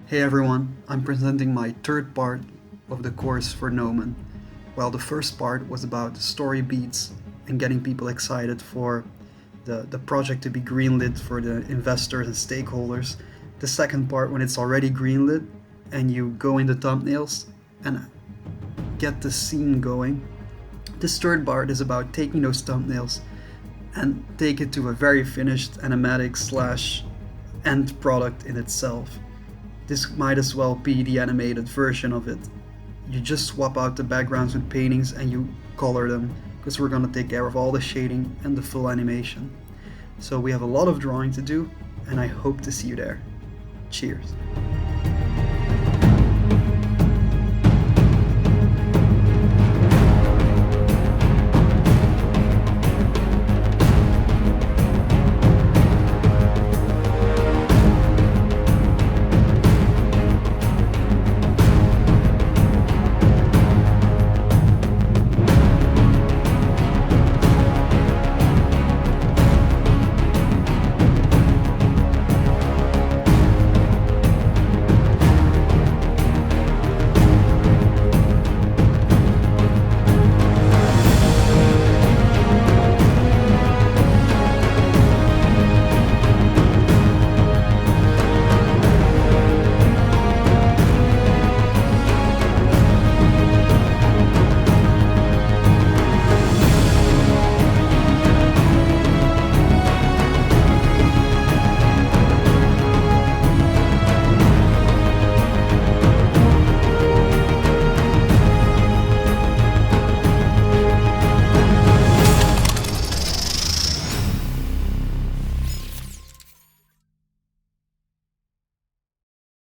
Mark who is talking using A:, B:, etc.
A: Hey everyone, I'm presenting my third part of the course for Nomen. While the first part was about story beats and getting people excited for the project to be greenlit for the investors and stakeholders, the second part, when it's already greenlit and you go in the thumbnails and get the scene going, this third part is about taking those thumbnails and take it to a very finished animatic slash end product in itself. This might as well be the animated version of it. You just swap out the backgrounds with paintings and you color them, because we're going to take care of all the shading and the full animation. So we have a lot of drawing to do, and I hope to see you there. Cheers.